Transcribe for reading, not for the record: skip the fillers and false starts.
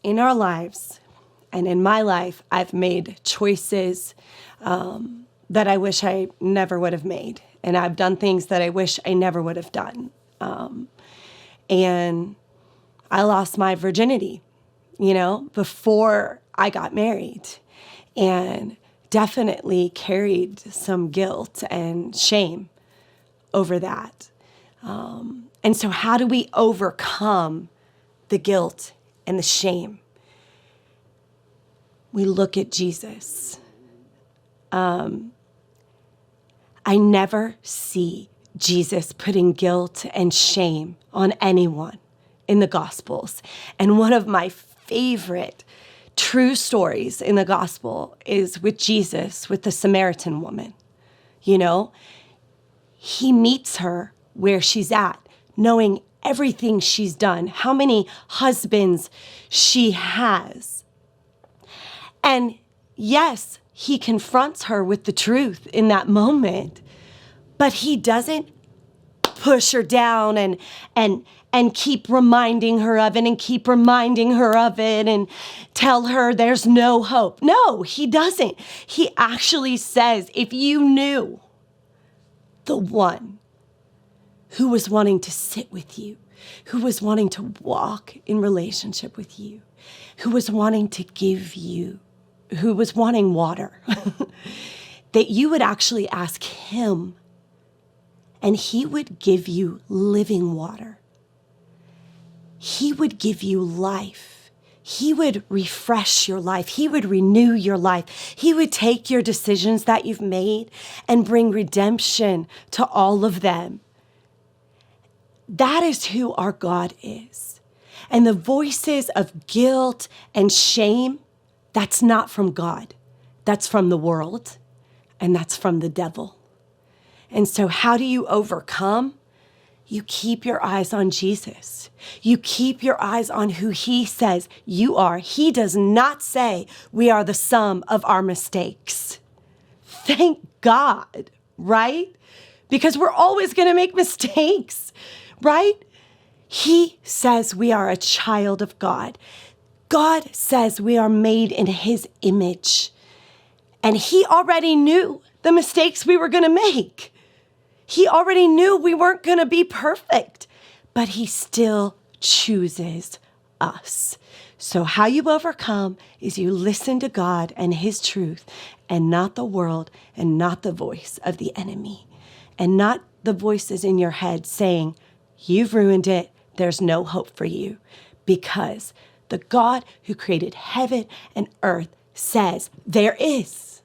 in our lives and in my life, I've made choices that I wish I never would have made. And I've done things that I wish I never would have done. And I lost my virginity, before I got married, and definitely carried some guilt and shame over that. And so how do we overcome the guilt and the shame? We look at Jesus. I never see Jesus putting guilt and shame on anyone in the Gospels. And one of my favorite true stories in the Gospel is with Jesus, with the Samaritan woman. He meets her where she's at, knowing everything she's done, how many husbands she has. And yes, he confronts her with the truth in that moment, but he doesn't push her down and keep reminding her of it and keep reminding her of it and tell her there's no hope. No, he doesn't. He actually says, if you knew the one who was wanting to sit with you, who was wanting to walk in relationship with you, who was wanting to give you, who was wanting water, that you would actually ask him and he would give you living water. He would give you life. He would refresh your life. He would renew your life. He would take your decisions that you've made and bring redemption to all of them. That is who our God is. And the voices of guilt and shame, that's not from God. That's from the world, and that's from the devil. And so how do you overcome? You keep your eyes on Jesus. You keep your eyes on who he says you are. He does not say we are the sum of our mistakes. Thank God, right? Because we're always going to make mistakes, right? He says we are a child of God. God says we are made in his image. And he already knew the mistakes we were going to make. He already knew we weren't going to be perfect, but he still chooses us. So how you overcome is you listen to God and his truth and not the world and not the voice of the enemy and not the voices in your head saying, you've ruined it. There's no hope for you, because the God who created heaven and earth says there is.